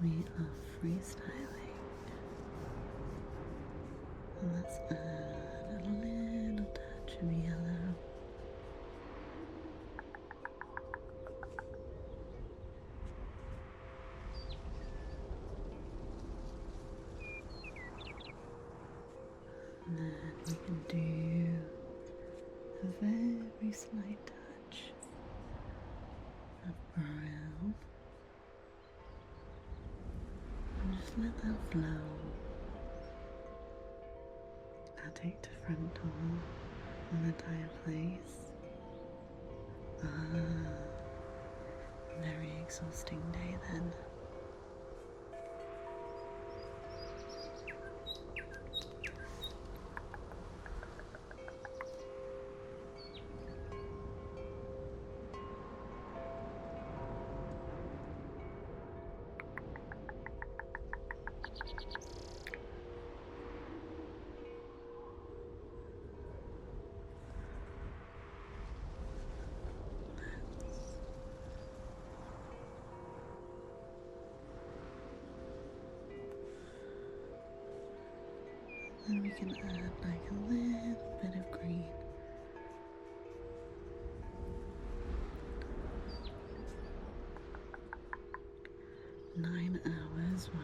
we are freestyling. Let's add a little touch of yellow. And then we can do a very slight touch of brown. And just let that flow. I'll take the front door on the entire place. Very exhausting day then. Then we can add like a little bit of green. Nine hours, wow.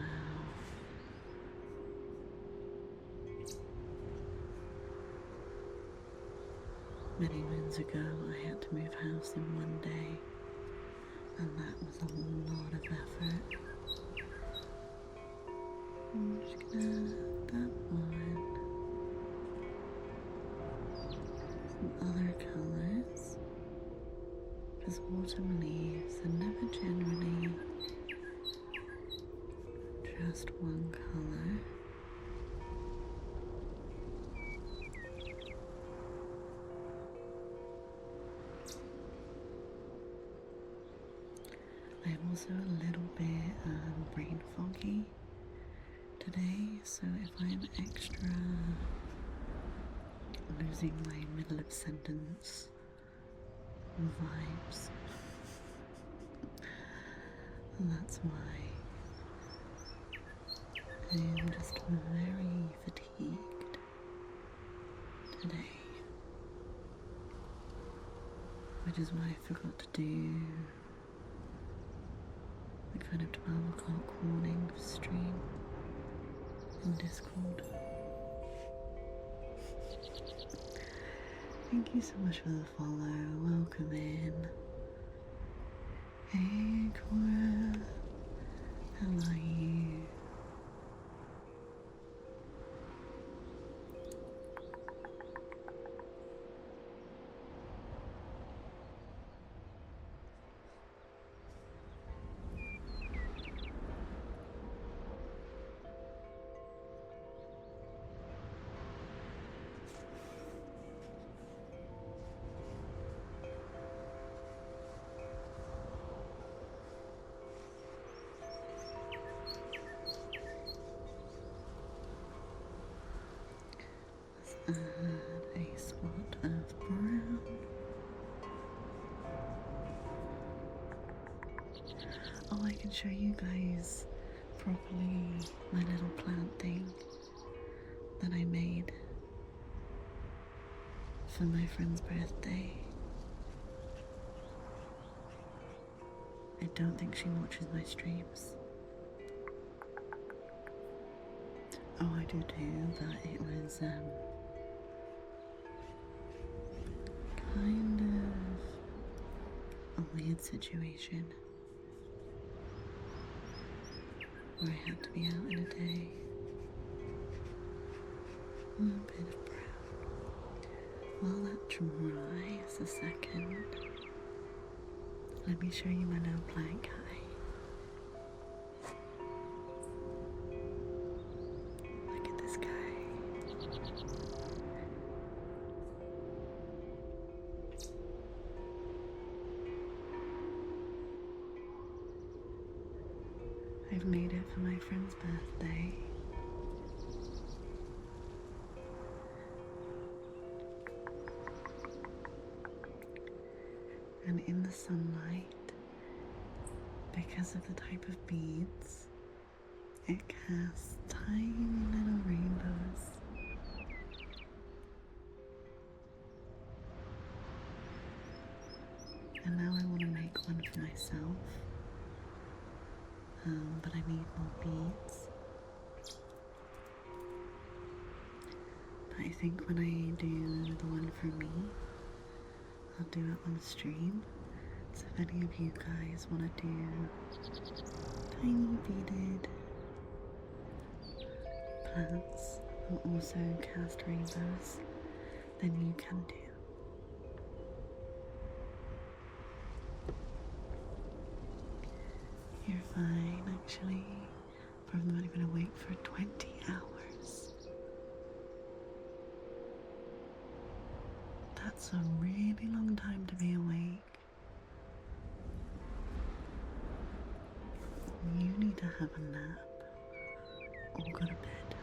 Many moons ago I had to move house in one day, and that was a lot of effort. I'm just gonna add that one. Some other colours, because autumn leaves are never generally just one colour. I'm also a little bit brain foggy today, so if I'm extra losing my middle of sentence vibes, that's why. I'm just very fatigued today, which is why I forgot to do the kind of 12 o'clock warning stream in Discord. Thank you so much for the follow. Welcome in. Hey Cora, how are you? Add a spot of brown. Oh, I can show you guys properly my little plant thing that I made for my friend's birthday. I don't think she watches my streams. Oh, I do too, but it was kind of a weird situation where I had to be out in a day. A little bit of brown. While that dries a second, let me show you my little plant guy. Look at this guy. I've made it for my friend's birthday. And in the sunlight, because of the type of beads It casts tiny little rainbows. And now I want to make one for myself. But I need more beads. But I think when I do the one for me, I'll do it on stream. So if any of you guys want to do tiny beaded plants that also cast rainbows, then you can do. You're fine, actually. Probably not even awake for 20 hours. That's a really long time to be awake. You need to have a nap or go to bed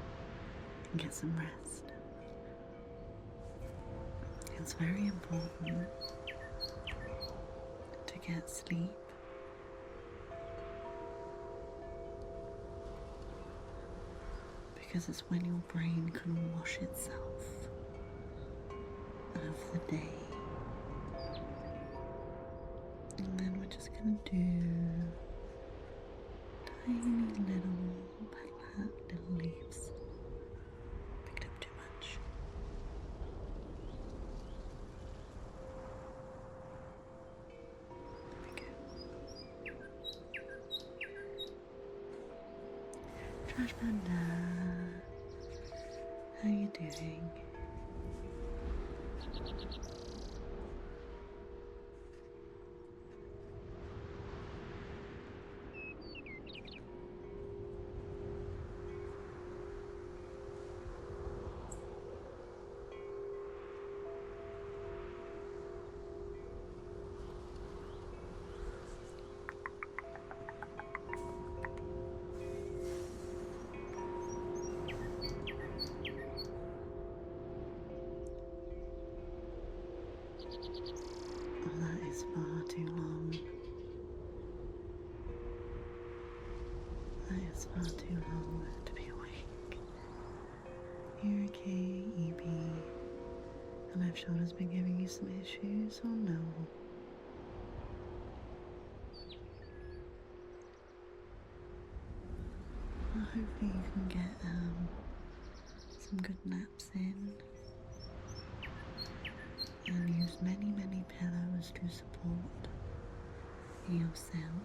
and get some rest. It's very important to get sleep. Because it's when your brain can wash itself of the day. And then we're just gonna do tiny little leaves. Picked up too much. There we go. Trash Panda, how you doing? Oh, that is far too long. That is far too long to be awake. You're okay, EB. The left shoulder's been giving you some issues, oh no. Well, hopefully you can get some good naps in. And use many pillows to support yourself.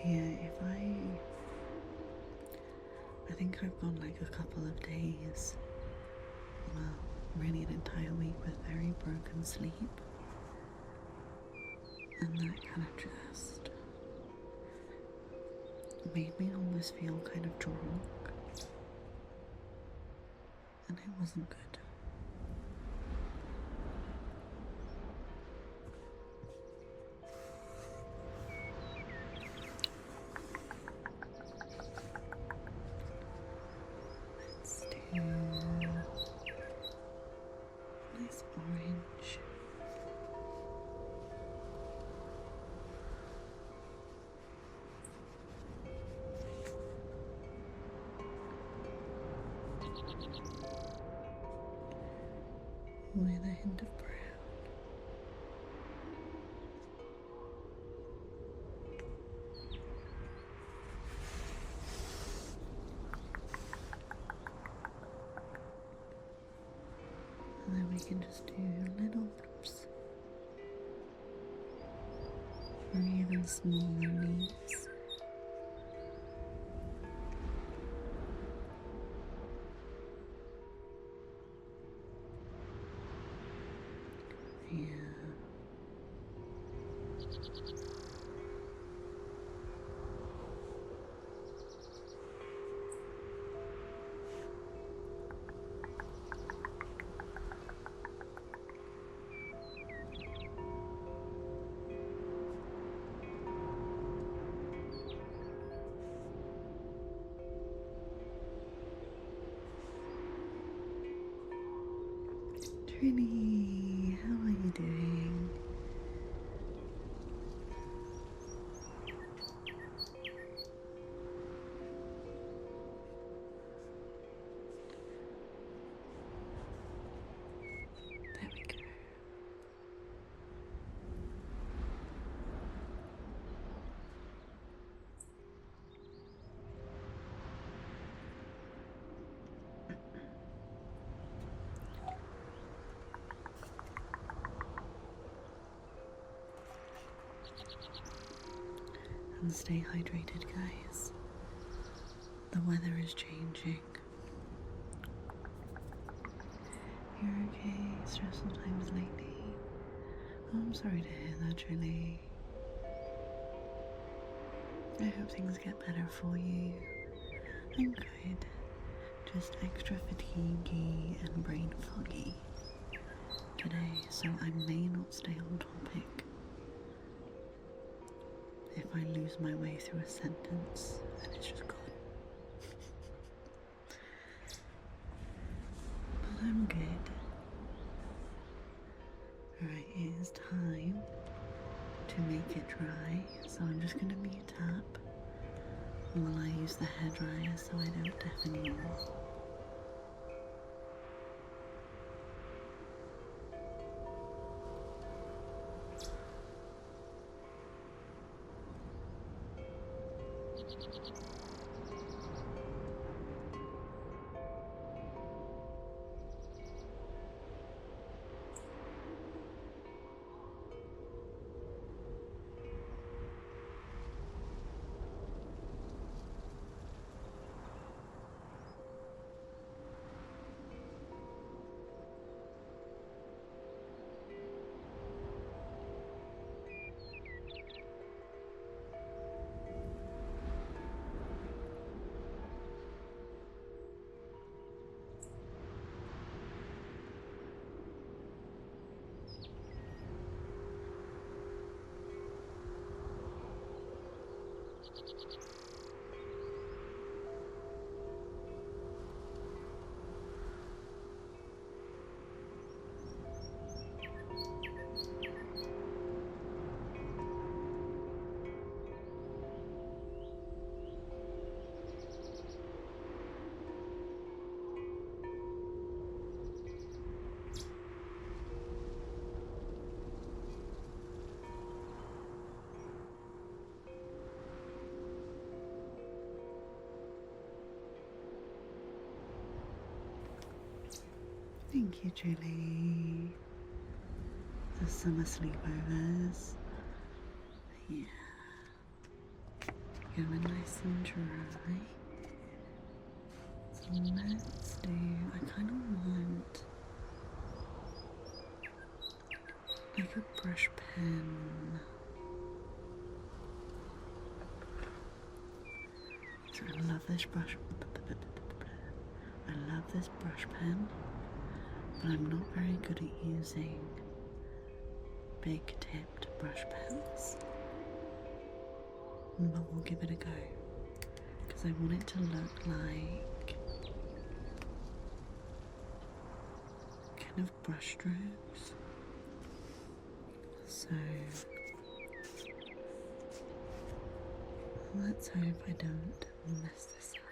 Yeah, I think I've gone like a couple of days, well, really an entire week with very broken sleep, and that kind of just made me almost feel kind of drunk, and it wasn't good. Nice orange. With a hint of brown. And then we can just do little bloops, or even smaller leaves. Yeah. Trini, how are you doing? There we go. And stay hydrated, guys. The weather is changing. You're okay? Stressful times lately? Oh, I'm sorry to hear that, Trini. I hope things get better for you. I'm good. Just extra fatiguey and brain foggy today, so I may not stay on topic. If I lose my way through a sentence, then it's just gone. But I'm good. Alright, it is time to make it dry, so I'm just going to mute up while I use the hairdryer so I don't deafen you. Thank you, Julie. The summer sleepovers. Yeah. Going nice and dry. So let's do, I kind of want like a brush pen. So I love this brush. I love this brush pen, but I'm not very good at using big tipped brush pens. But we'll give it a go, because I want it to look like kind of brush strokes. So let's hope I don't mess this up.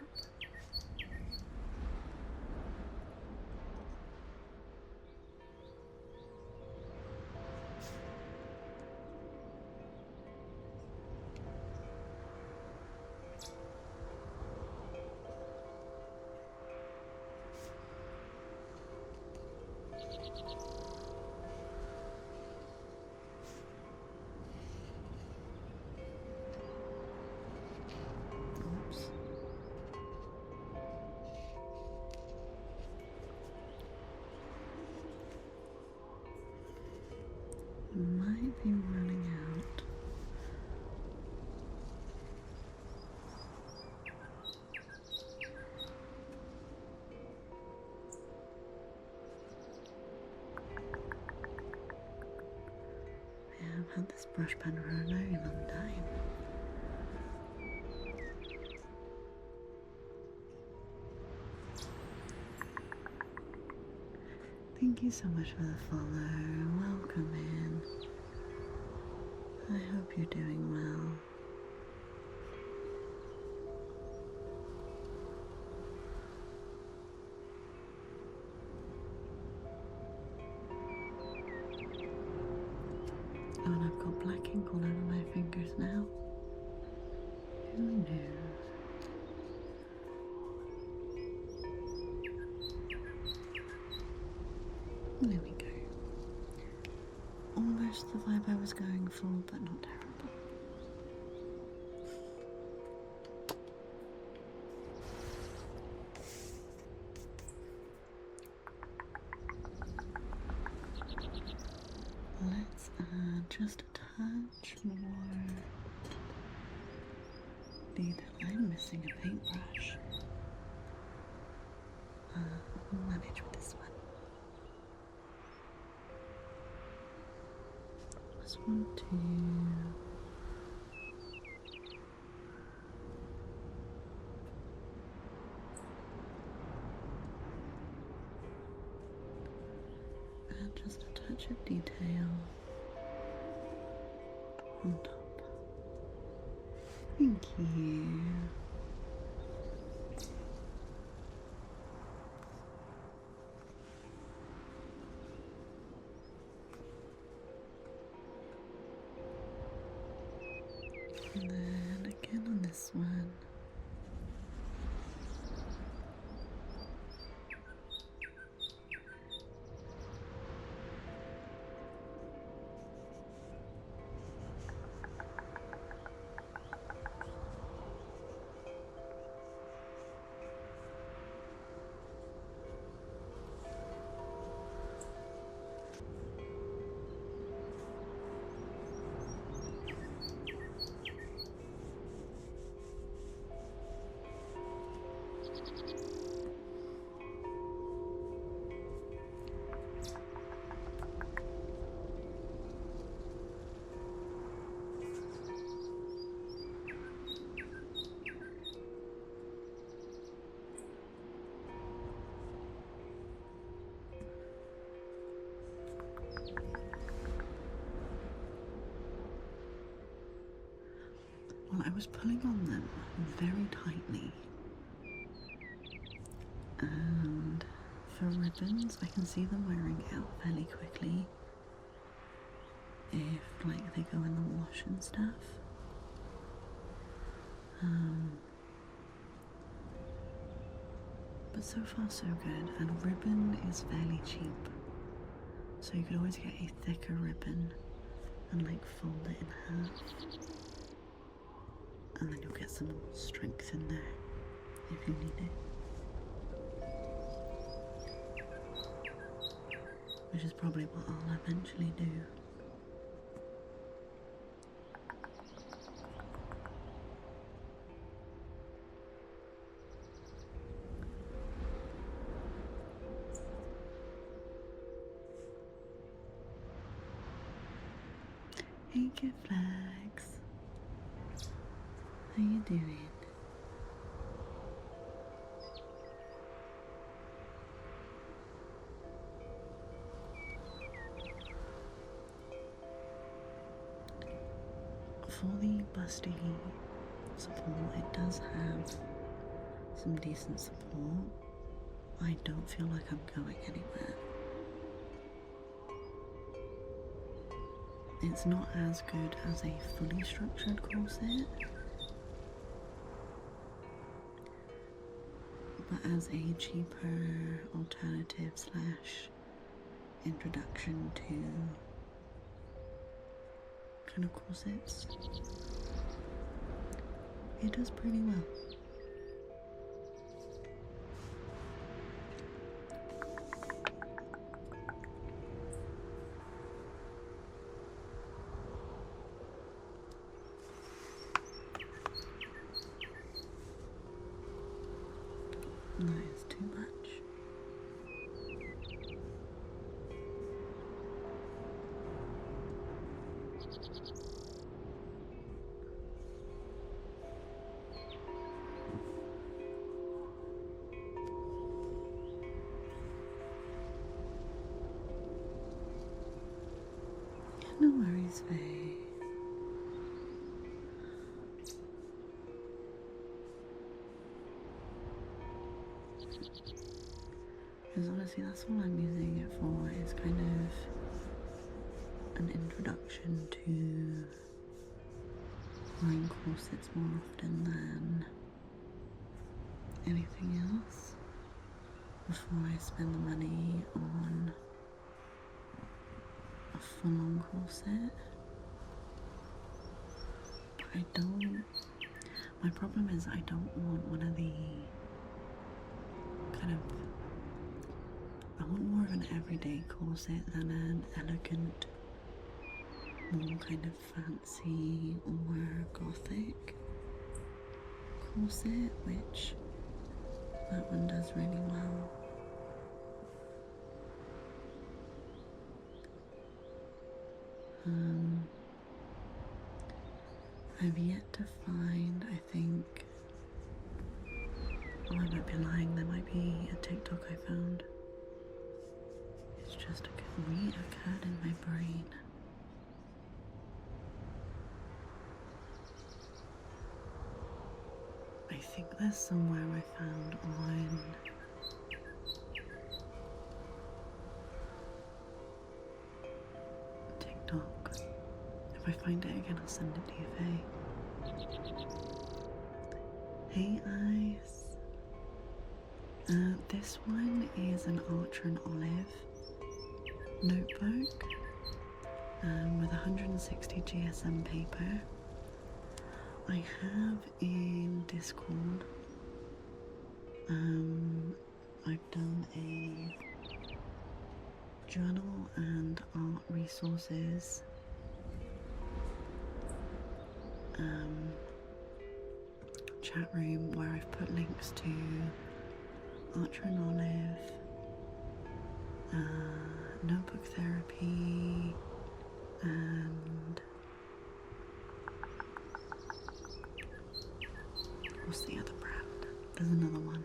Oops. Might be running out. Yeah, I've had this brush pen for a very long time. Thank you so much for the follow. Welcome in. I hope you're doing well. Oh, and I've got black ink all over my fingers now. Who knew? There we go. Almost the vibe I was going for, but not terrible. Let's add just a touch more detail. I'm missing a paintbrush. We'll manage with this one. Just want to add just a touch of detail on top. Thank you. And then again on this one. Well, I was pulling on them very tightly, and for ribbons I can see them wearing out fairly quickly if like they go in the wash and stuff. But so far so good, and ribbon is fairly cheap, so you could always get a thicker ribbon and like fold it in half, and then you'll get some strength in there if you need it. Which is probably what I'll eventually do. Hey, Kid Flags. How you doing? For the busty support, it does have some decent support. I don't feel like I'm going anywhere. It's not as good as a fully structured corset, but as a cheaper alternative slash introduction to kind of corsets, it does pretty well. That is too much. Please, Faye. Because honestly, that's all I'm using it for, is kind of an introduction to wearing corsets more often than anything else before I spend the money on a full-on corset. My problem is I don't want one of the I want more of an everyday corset than an elegant, more kind of fancy or gothic corset, which that one does really well. I've yet to find, I think, I might be lying, there might be a TikTok I found. It's just reoccurred in my brain. I think there's somewhere I found on TikTok. If I find it again, I'll send it to you, Faye. Hey, Ice. This one is an Archer and Olive notebook with 160 GSM paper. I have in Discord, I've done a journal and art resources chat room where I've put links to Archer and Olive, notebook therapy, and what's the other brand? There's another one.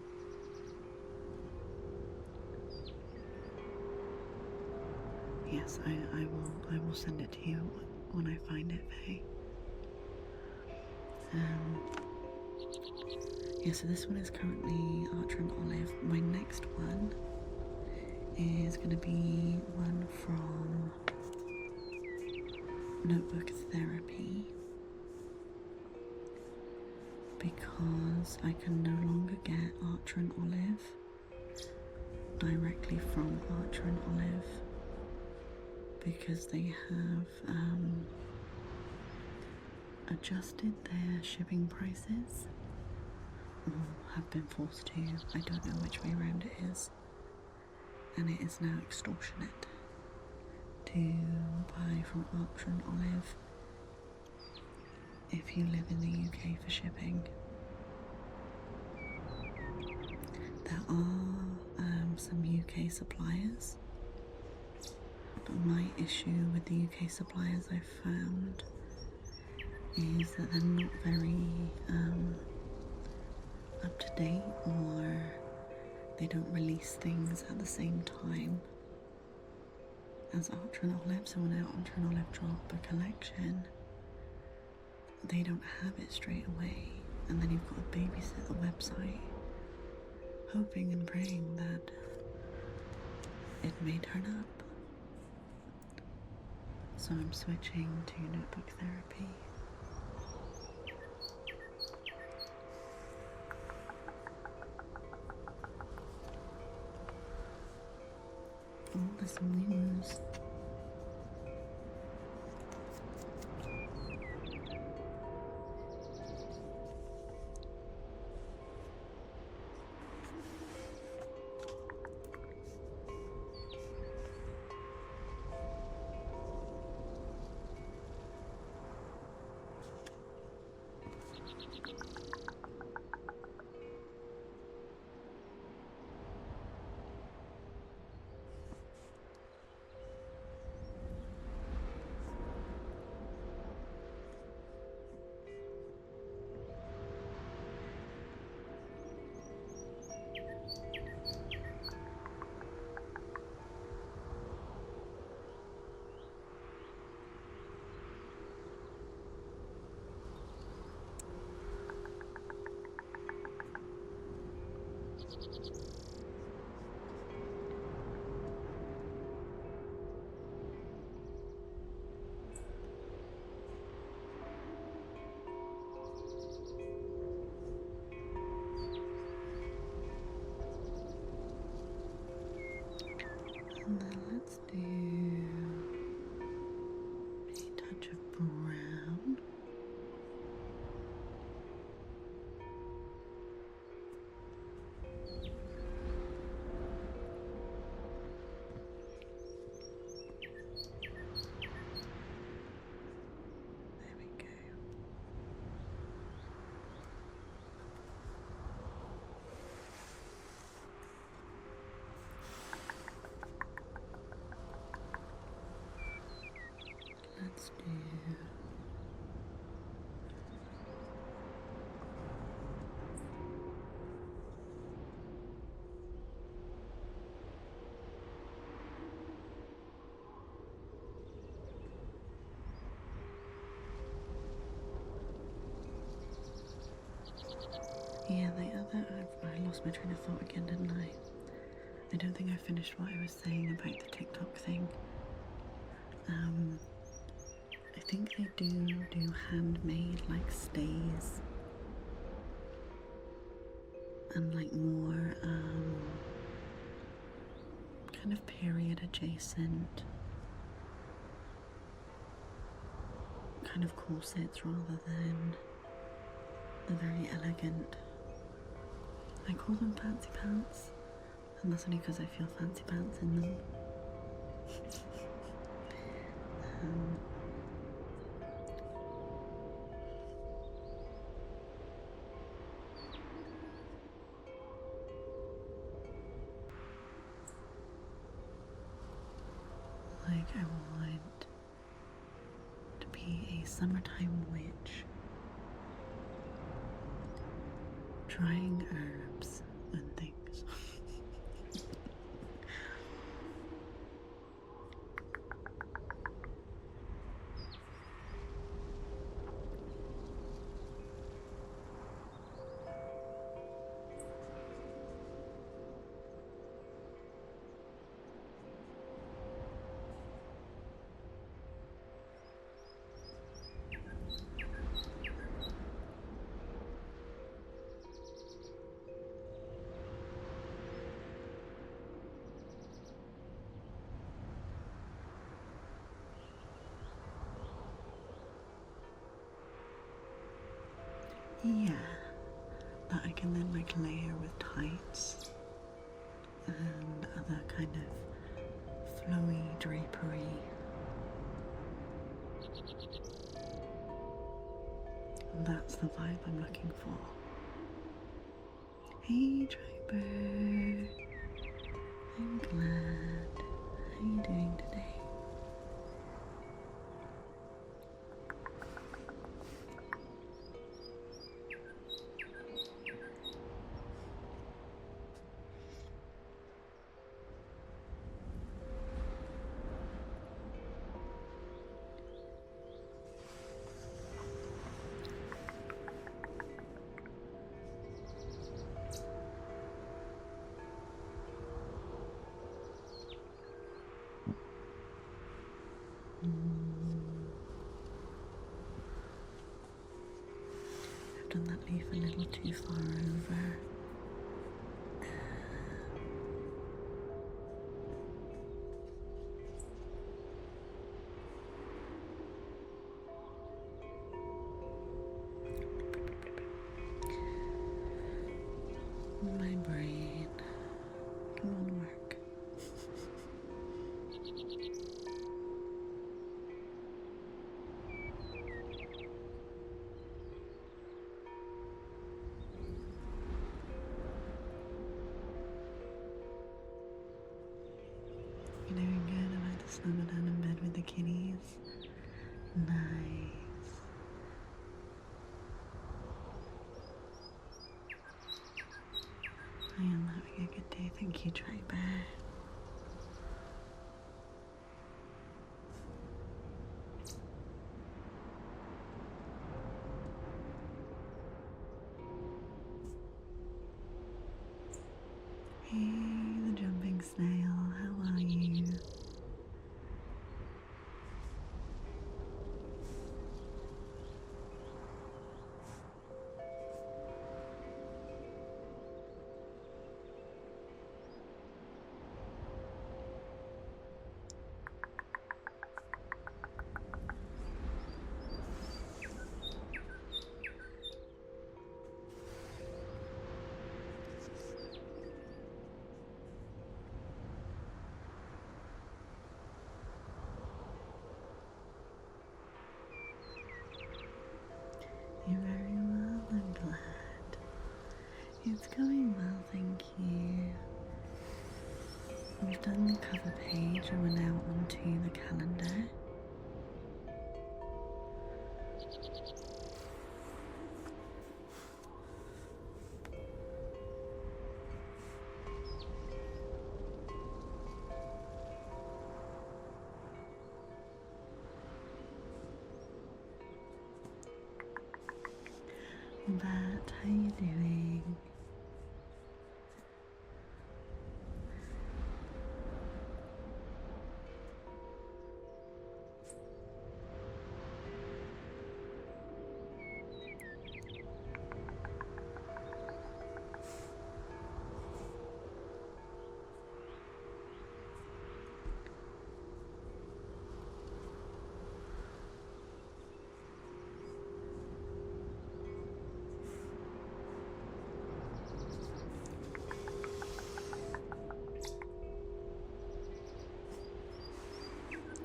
Yes, I will send it to you when I find it, Faye. Yeah, so this one is currently Archer and Olive. My next one is going to be one from Notebook Therapy, because I can no longer get Archer and Olive directly from Archer and Olive because they have adjusted their shipping prices, or have been forced to. I don't know which way around it is, and it is now extortionate to buy from Archer and Olive if you live in the UK for shipping. There are some UK suppliers, but my issue with the UK suppliers I've found is that they're not very up to date, or they don't release things at the same time as Archer and Olive. So when Archer and Olive drop a collection, they don't have it straight away, and then you've got to babysit the website, hoping and praying that it may turn up. So I'm switching to Notebook Therapy. Oh, there's some news. And then let's do a touch of brown. There we go. Let's do yeah, the other, I lost my train of thought again, didn't I? I don't think I finished what I was saying about the TikTok thing. I think they do handmade like stays and like more kind of period adjacent kind of corsets rather than the very elegant. I call them fancy pants, and that's only because I feel fancy pants in them. Like I want to be a summertime witch, drying herbs and things. Yeah, that I can then like layer with tights and other kind of flowy drapery. And that's the vibe I'm looking for. Hey Draper, I'm glad. How are you doing today? I've done that leaf a little too far over. My brain, come on, work. You're doing good. About to snuggle down in bed with the kitties. Nice. I am having a good day, thank you, Draper. It's going well, thank you. We've done the cover page and we're now onto the calendar. But how you doing?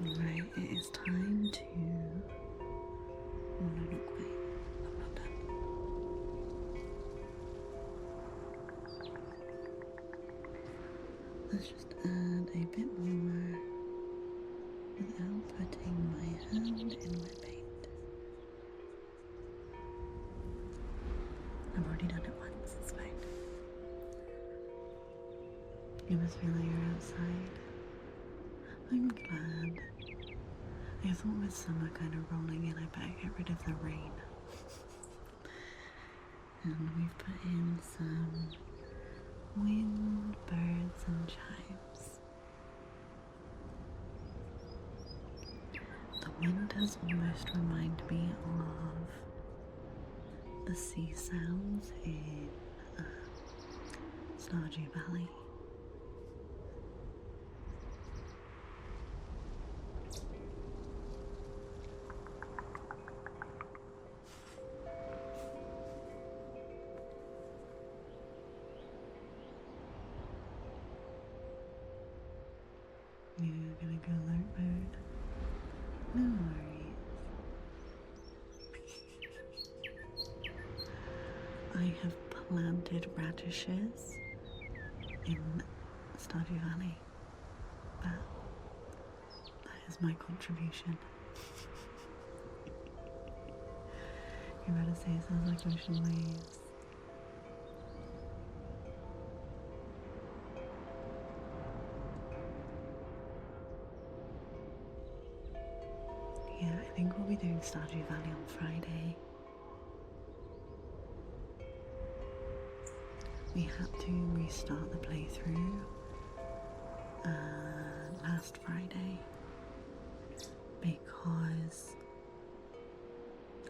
Right, it is time to... Oh no, not quite. I'm not done. Let's just add a bit more without putting my hand in my paint. I've already done it once, it's fine. You must feel like you're outside. I'm glad. I thought with summer kind of rolling in, I better get rid of the rain. And we've put in some wind, birds and chimes. The wind does almost remind me of the sea sounds in Stardew Valley. You're gonna go alert mode? No worries. I have planted radishes in Stardew Valley. That is my contribution. You're about to say it sounds like ocean waves. Yeah, I think we'll be doing Stardew Valley on Friday. We had to restart the playthrough last Friday because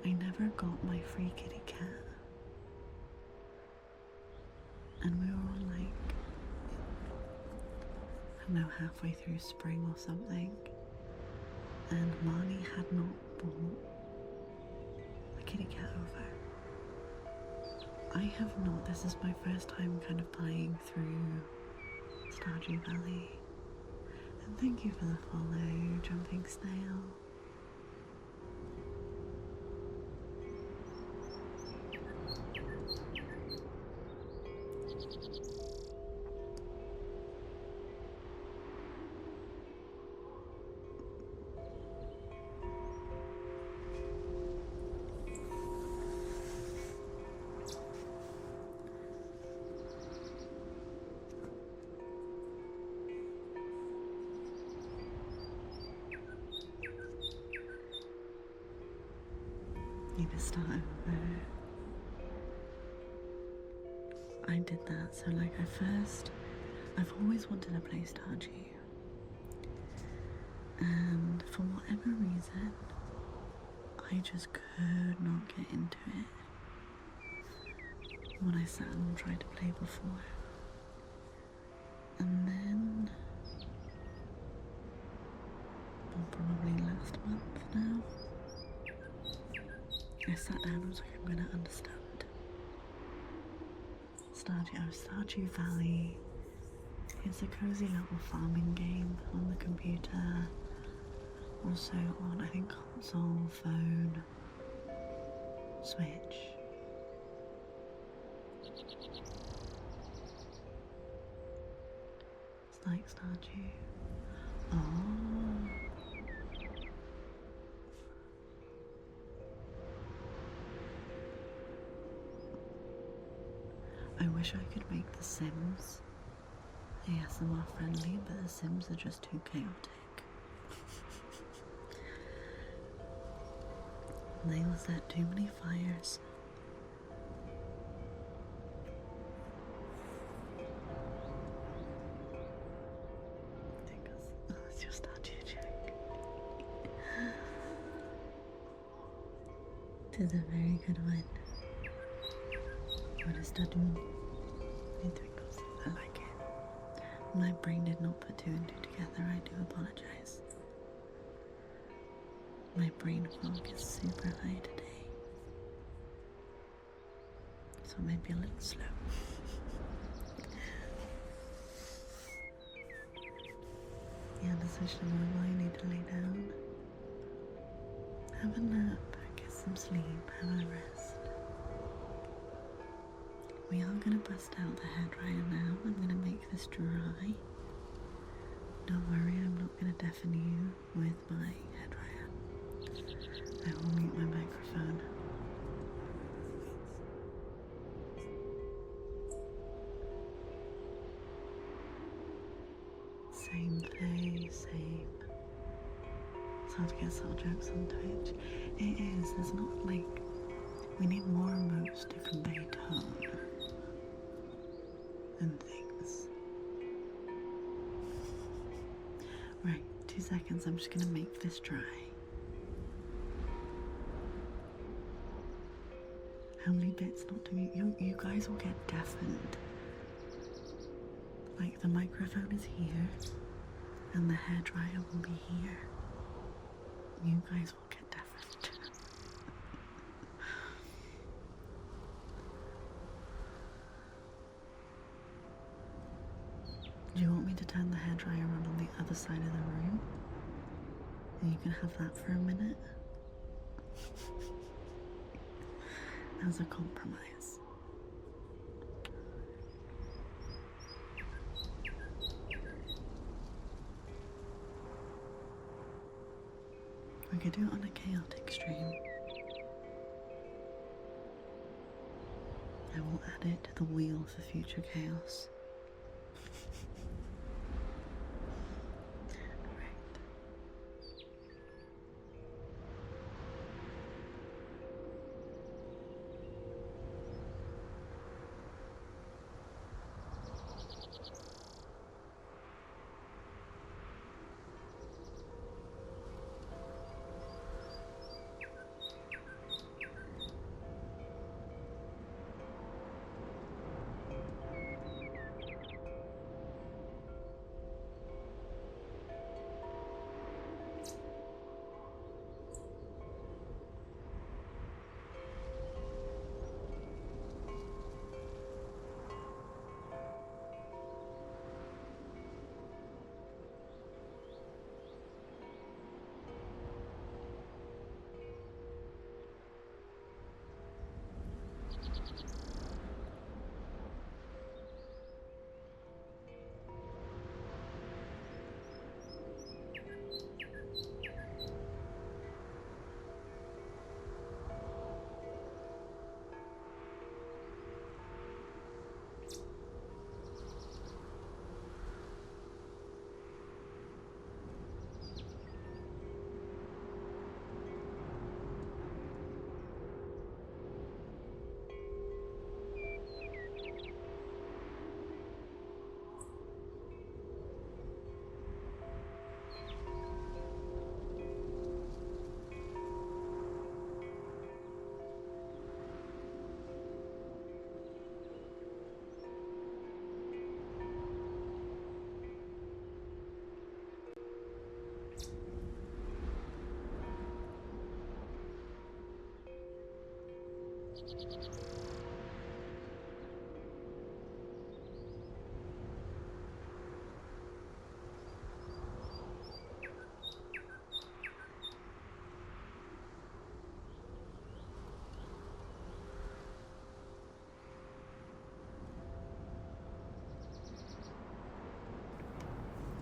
I never got my free kitty cat. And we were on like, I don't know, halfway through spring or something. And Marnie had not brought the kitty cat over. I have not, this is my first time kind of playing through Stardew Valley. And thank you for the follow, Jumping Snail. Need to start over. I did that, so like I've always wanted to play Stardew. And for whatever reason, I just could not get into it when I sat and tried to play before. And then, well, probably last month now, I sat down and was like, I'm gonna understand Stardew Valley. It's a cozy little farming game on the computer, also on I think console, phone, Switch. like Stardew? Oh. I wish I could make The Sims ASMR friendly, but The Sims are just too chaotic. They will set too many fires. Oh, it's your statue check. It is a very good one. What is that doing? I like it. My brain did not put two and two together. I do apologize. My brain fog is super high today, so maybe a little slow. Yeah, decision on I need to lay down, have a nap, get some sleep, have a rest. We are going to bust out the hairdryer now. I'm going to make this dry. Don't worry, I'm not going to deafen you with my hairdryer. I will mute my microphone. Same face, same. It's hard to get subtle jokes on Twitch. It is, there's not like, we need more emotes to convey tone and things. Right, 2 seconds, I'm just gonna make this dry. How many bits not to mute? You guys will get deafened. Like the microphone is here and the hairdryer will be here. You guys will get deafened. Do you want me to turn the hairdryer on the other side of the room? And you can have that for a minute? As a compromise. We could do it on a chaotic stream. I will add it to the wheel for future chaos.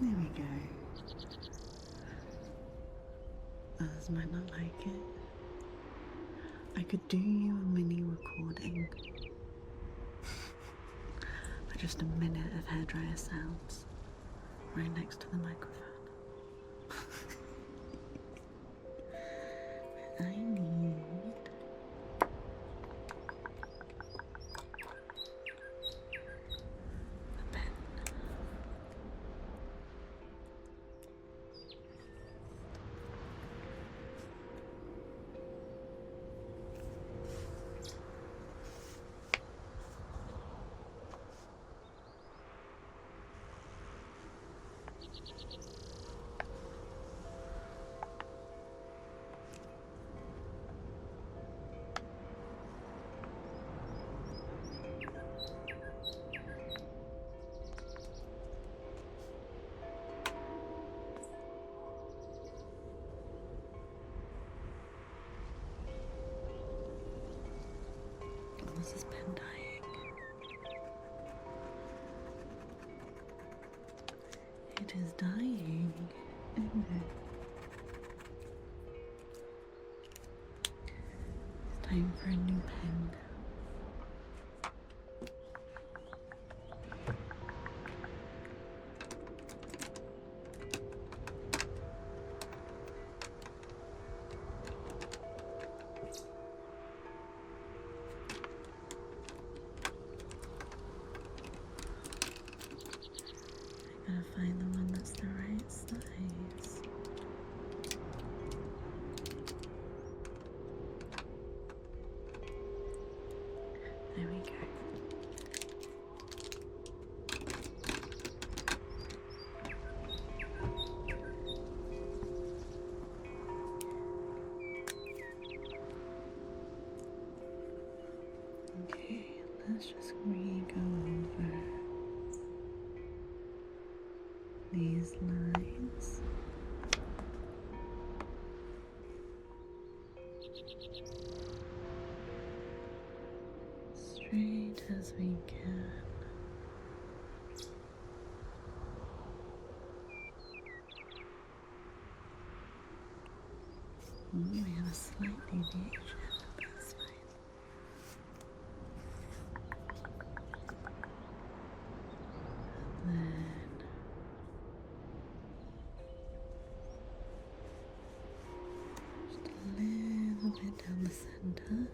There we go. Others might not like it. I could do you a mini recording for just a minute of hairdryer sounds right next to the microphone. I need a pen. This is pen dyeing. It is dying. It's time for a new pen. Gotta find the one that's the right size. There we go. Okay, let's just re-go over these lines. Straight as we can. We have a slight deviation, but that's fine. And then just a little bit down the center.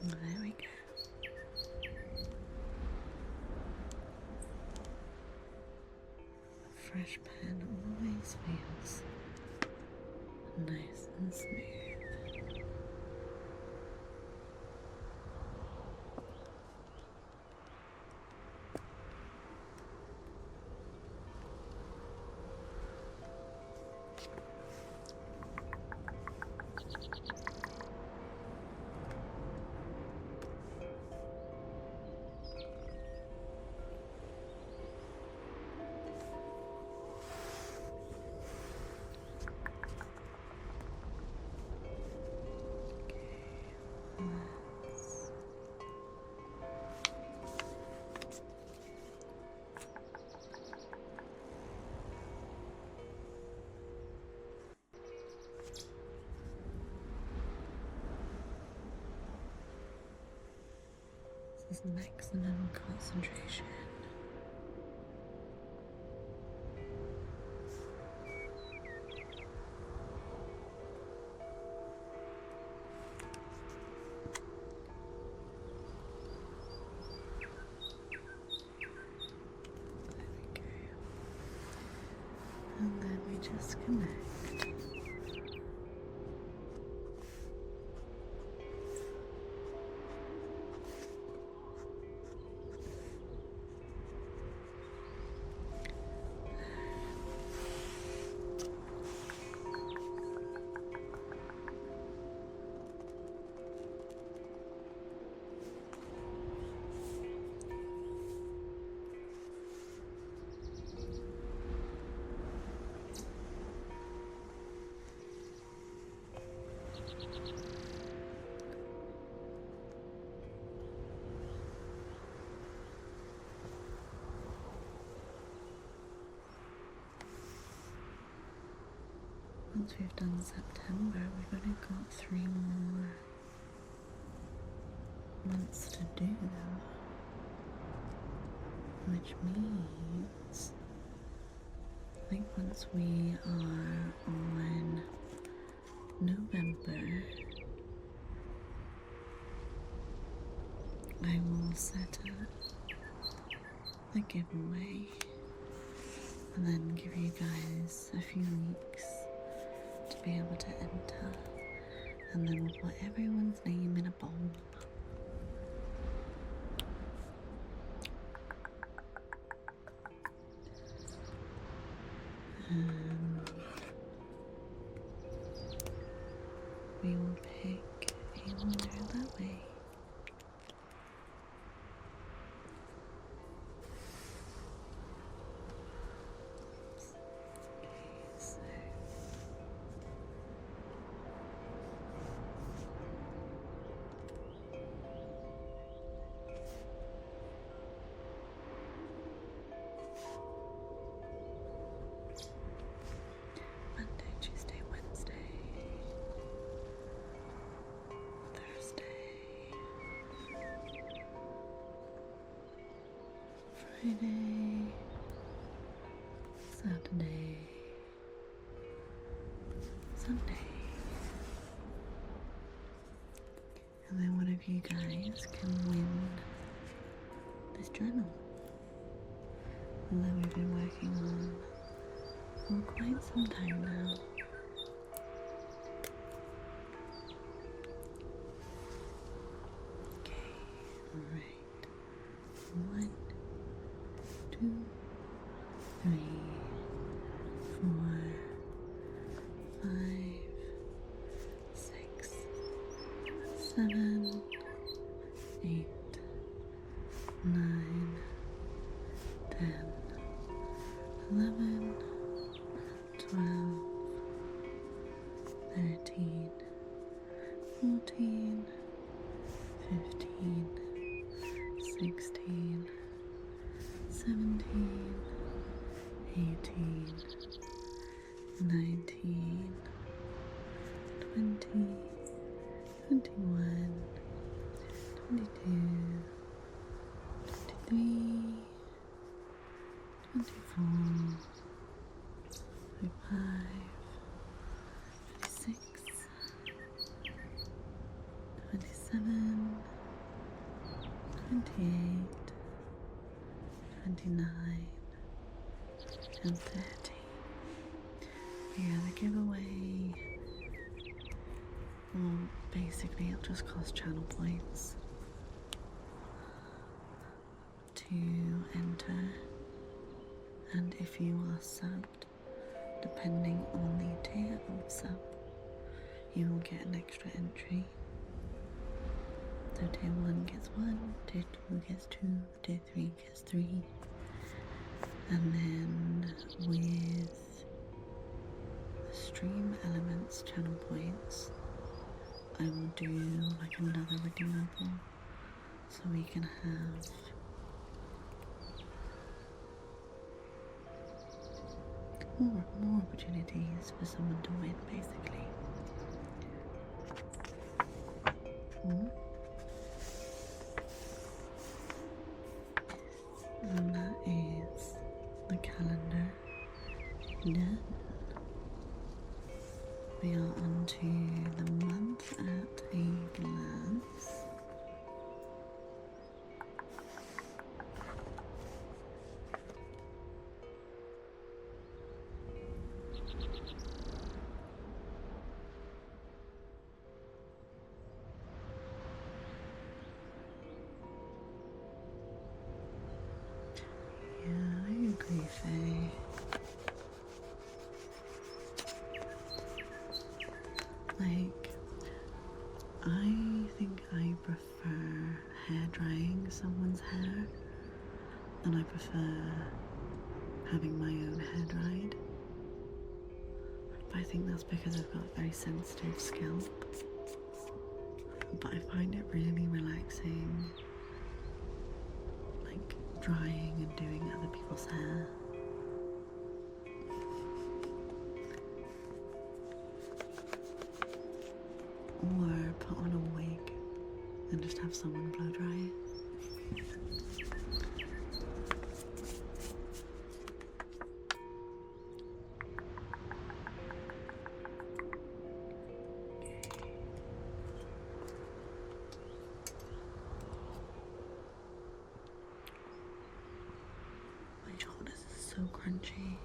There we go. A fresh pen always feels nice and smooth. This is maximum concentration. There we go. And then we just connect. Once we've done September, we've only got 3 more months to do, which means I think once we are on November, I will set up the giveaway and then give you guys a few weeks to be able to enter, and then we'll put everyone's name in a bowl. We will pick a winner that way. Monday, Tuesday, Wednesday, Thursday, Friday, Saturday, Sunday. And then one of you guys can win this journal that we've been working on for quite some time now. Okay, alright. 1, 2, 3, 4, 5, 6, 7, 8, 9, 10, 11, 12, 13, 14, 15, 16, 17, 18, 19, 20, 21, 22, 23, 24, 25, 26, 27, 28, 29, and 30. Yeah, the giveaway, well, basically it'll just cost channel points to enter, and if you are subbed, depending on the tier of sub, you will get an extra entry. So tier 1 gets 1, tier 2 gets 2, tier 3 gets 3, and then with the stream elements channel points, I will do like another redeemable, so we can have more opportunities for someone to win, basically. And that is the calendar done. We are on to the month at a glance. Yeah, I agree, Faye. Like, I think I prefer hair drying someone's hair than I prefer having my own hair dried. But I think that's because I've got a very sensitive scalp. but I find it really relaxing, like drying and doing other people's hair. Or put on a wig and just have someone blow dry it. My shoulders are so crunchy.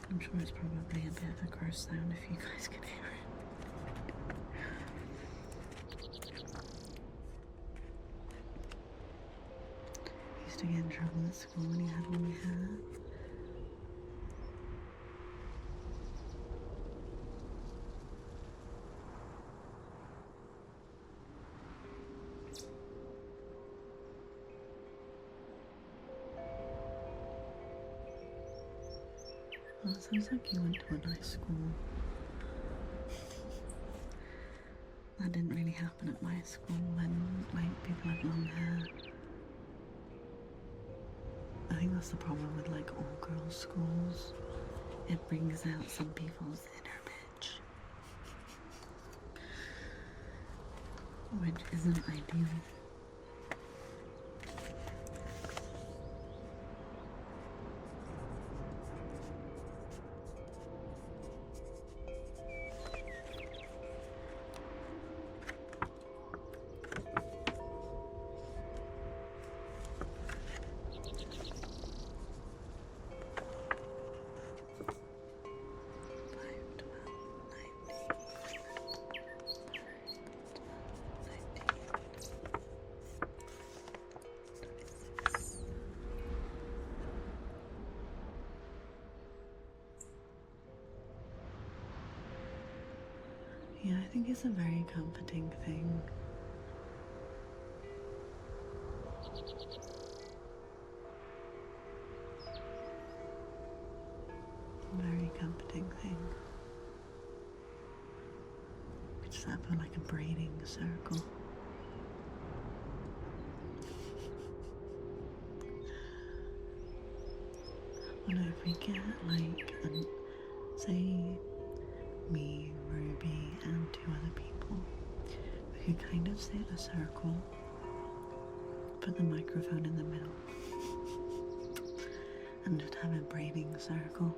I'm sure it's probably a bit of a gross sound if you guys can hear it. I used to get in trouble at school when you had long hair. Well, it sounds like you went to a nice school. That didn't really happen at my school when, like, people had long hair. I think that's the problem with, like, all girls' schools. It brings out some people's inner bitch. Which isn't ideal. Yeah, I think it's a very comforting thing. Very comforting thing. We just have like a braiding circle. Well, if we get like, say, me, Ruby, and 2 other people, we could kind of sit in a circle, put the microphone in the middle, and just have a braiding circle.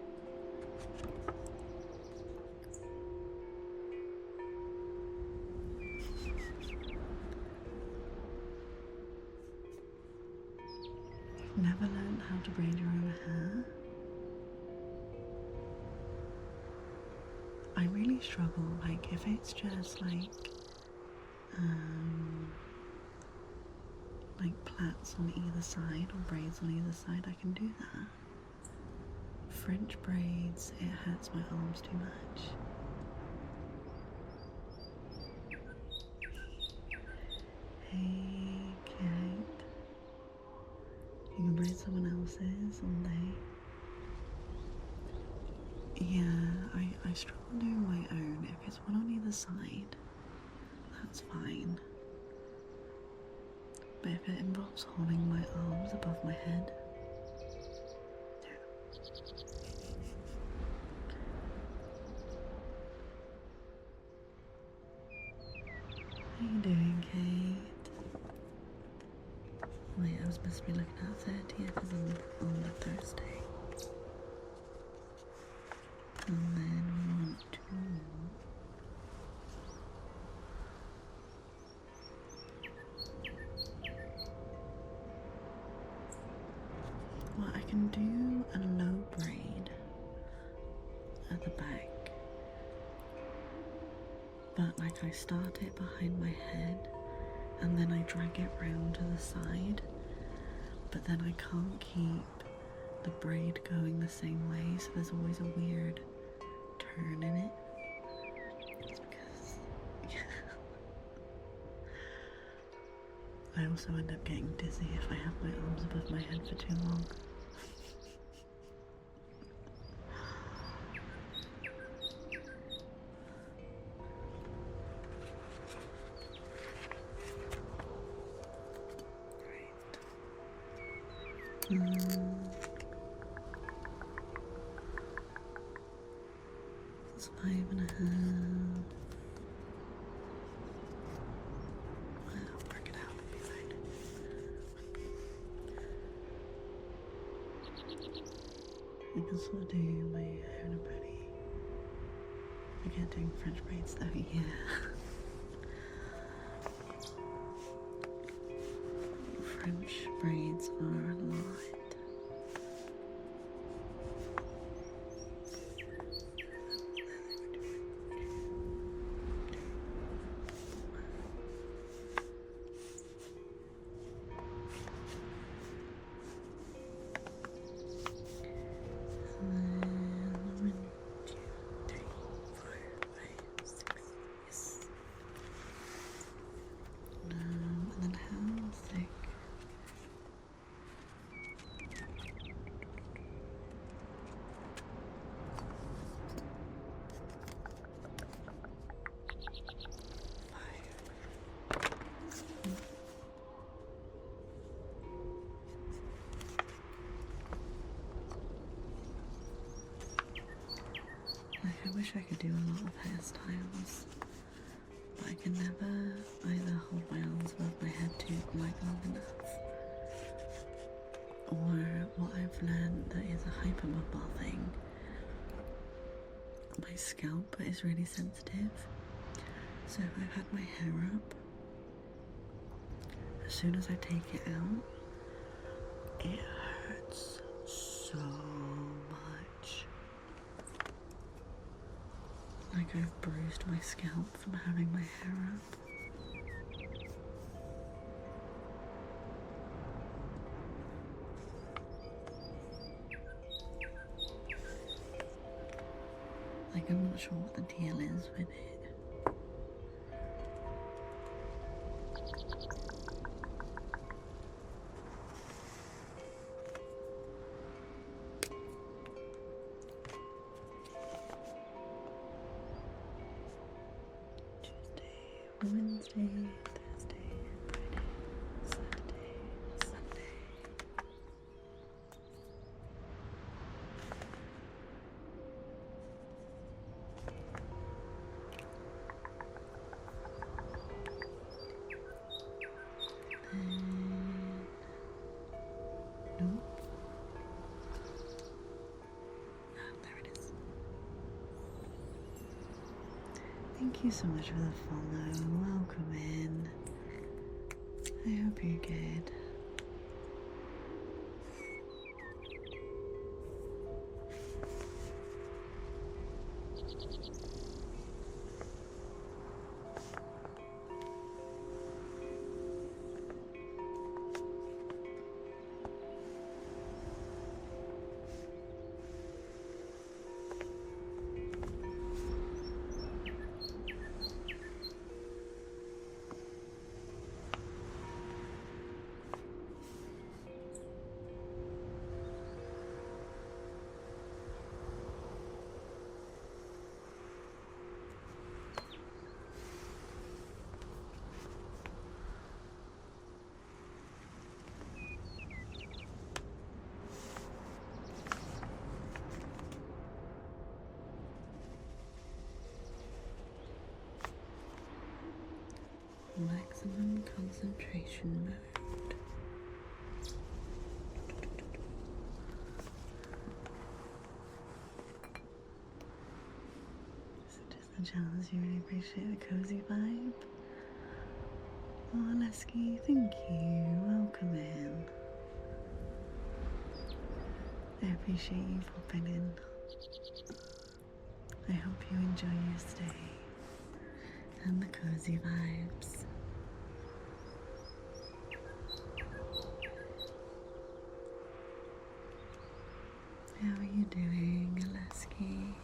Never learned how to braid your own hair? I really struggle, like if it's just like plaits on either side or braids on either side, I can do that. French braids, it hurts my arms too much. Hey, Kate. You can braid someone else's all day. Yeah, I struggle doing my own. If it's one on either side, that's fine. But if it involves holding my arms above my head, how you doing, Kate? Wait, I was supposed to be looking at 30th as on the Thursday. And then we want to well, I can do a low braid at the back, but like I start it behind my head and then I drag it round to the side, but then I can't keep the braid going the same way, so there's always a weird turn in it. It's because I also end up getting dizzy if I have my arms above my head for too long. It's 5.5. I'll work it out. It'll be fine. I can still do my hair in a pretty. I can't do French braids though, yeah. French braids are a lot. Like, I wish I could do a lot of hairstyles, but I can never either hold my arms above my head too quite long enough, or what I've learned that is a hypermobile thing. My scalp is really sensitive, so if I've had my hair up, as soon as I take it out, it hurts so much. Like I've bruised my scalp from having my hair up. Like I'm not sure what the deal is with it. Wednesday, Thursday, Friday, Saturday, Sunday. Nope. There it is. Thank you so much for the follow. Welcome in. I hope you're good. Maximum concentration mode. So just the challenge, you really appreciate the cozy vibe. Oh, Lesky, thank you. Welcome in. I appreciate you popping in. I hope you enjoy your stay and the cozy vibes. How are you doing, Lesky?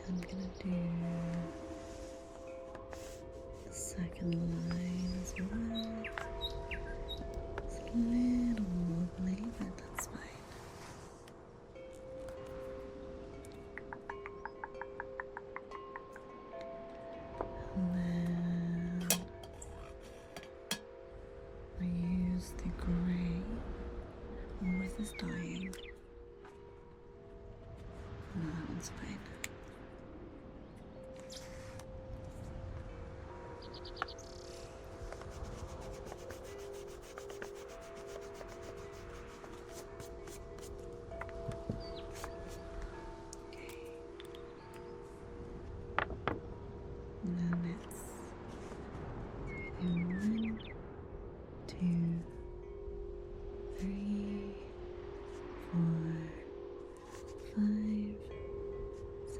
I'm gonna do the second line as well. It's a little wobbly, but that's fine. And then It's fine. And then it's 1, 2, 3, 4, 5,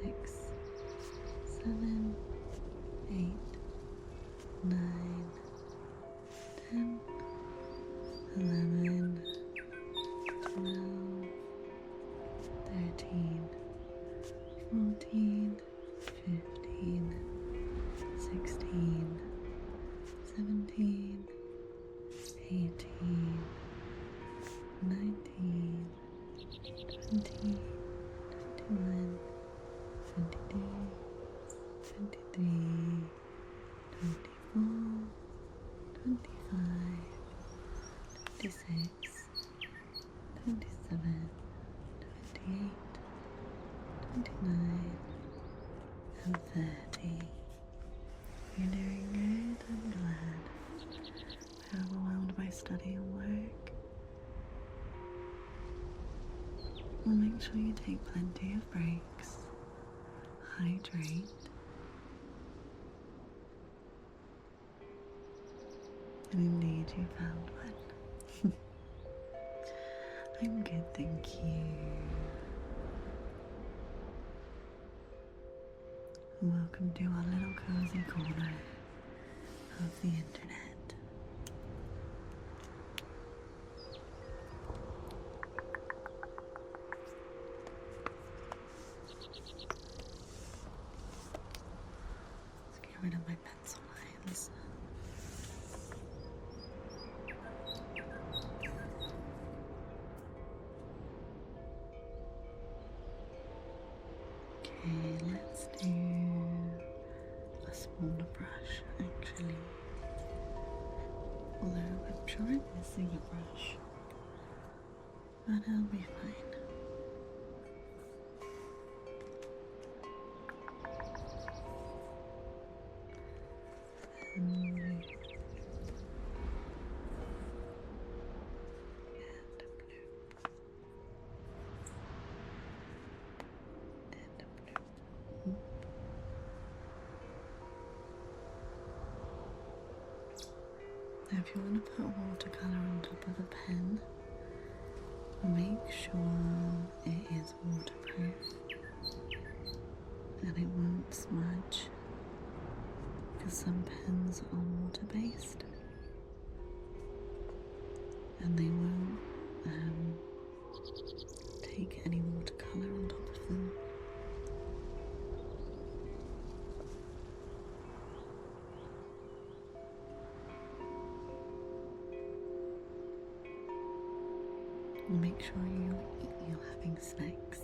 6, 7, 8, 9, 10, 11, 12, 13, 14, 15, 16, 17, 18, 19, 20, 21, 22, 23, 24, 25, 26, 27, 28, 29, and 30. You're doing good, I'm glad. We're overwhelmed by study and work. Well, make sure you take plenty of breaks, hydrate, and indeed you found one. I'm good, thank you. Welcome to our little cozy corner of the internet. Let's get rid of my pencil lines. Okay, let's do a smaller brush actually. Although I'm sure I'm missing a brush, but I'll be fine. Now if you want to put watercolour on top of the pen, make sure it is waterproof and it won't smudge, because some pens are water based and they won't take any watercolour on top of them. Make sure you're having snacks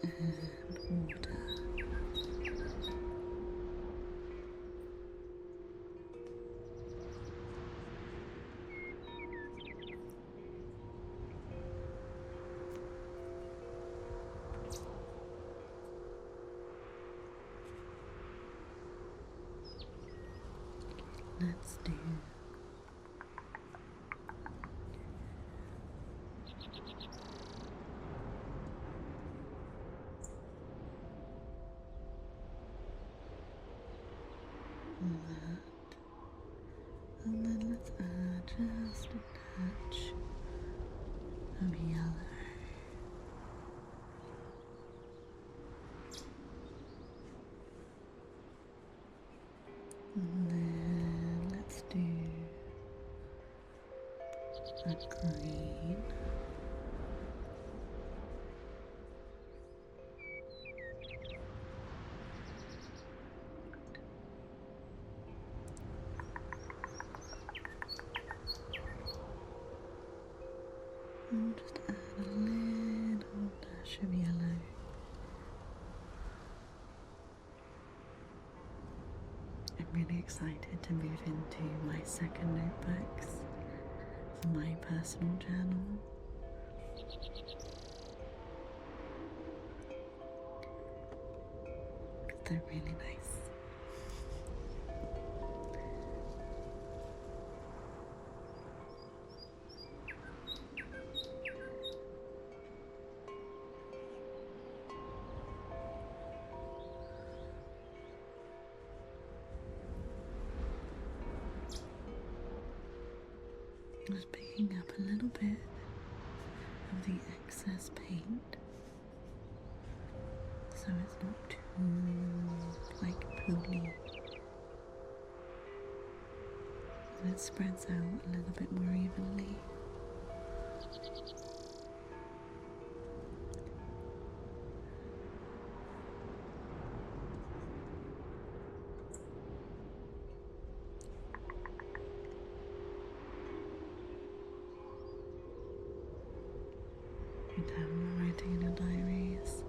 and water. Let's do that, and then let's add just a touch of yellow. And then let's do a green. And just add a little dash of yellow. I'm really excited to move into my second notebooks for my personal journal. They're really nice. Just picking up a little bit of the excess paint so it's not too like pooly, and it spreads out a little bit more evenly. Writing in your diaries.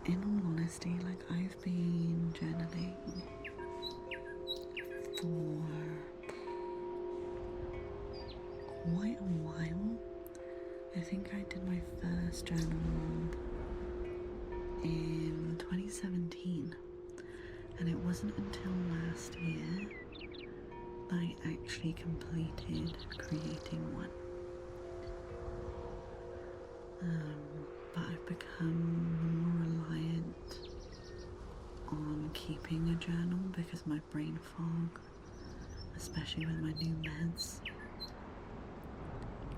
In all honesty, like I've been journaling for quite a while. I think I did my first journal in 2017, and it wasn't until last year that I actually completed creating one. But I've become more reliant on keeping a journal because my brain fog, especially with my new meds,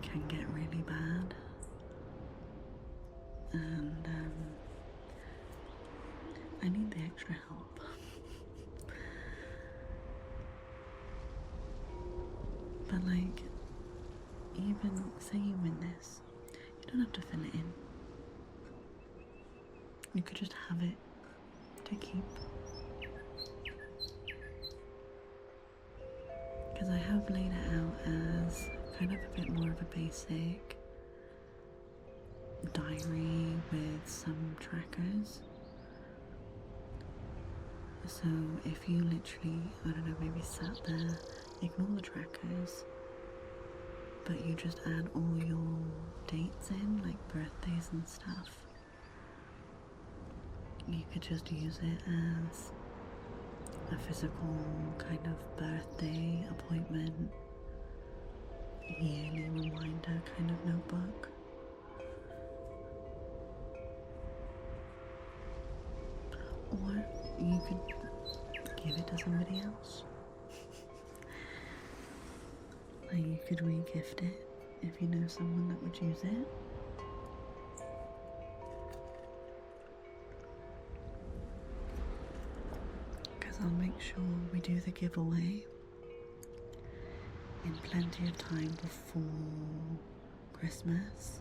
can get really bad. And I need the extra help. But like, even say you win this, you don't have to fill it in. You could just have it to keep. Because I have laid it out as kind of a bit more of a basic diary with some trackers. So if you literally, I don't know, maybe sat there, ignore the trackers, but you just add all your dates in, like birthdays and stuff, you could just use it as a physical kind of birthday appointment, yearly reminder kind of notebook. Or you could give it to somebody else. Like you could re-gift it if you know someone that would use it. Because I'll make sure we do the giveaway in plenty of time before Christmas,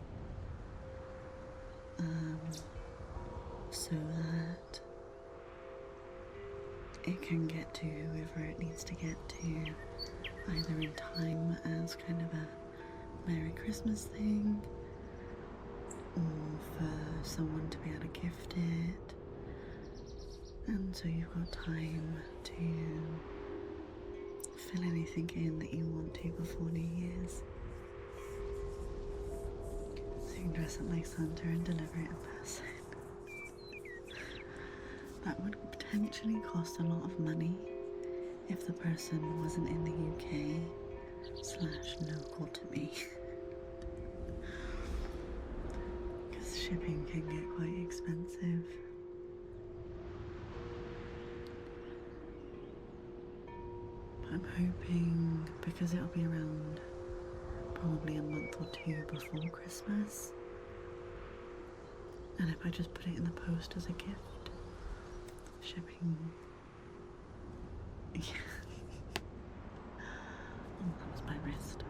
so that it can get to whoever it needs to get to, either in time as kind of a Merry Christmas thing, or for someone to be able to gift it, and so you've got time to fill anything in that you want to before New Year's. So you can dress up like Santa and deliver it in person. That would potentially cost a lot of money if the person wasn't in the UK / local to me. Because shipping can get quite expensive. But I'm hoping, because it'll be around probably a month or two before Christmas, and if I just put it in the post as a gift, shipping. Yeah. Oh, that was my wrist.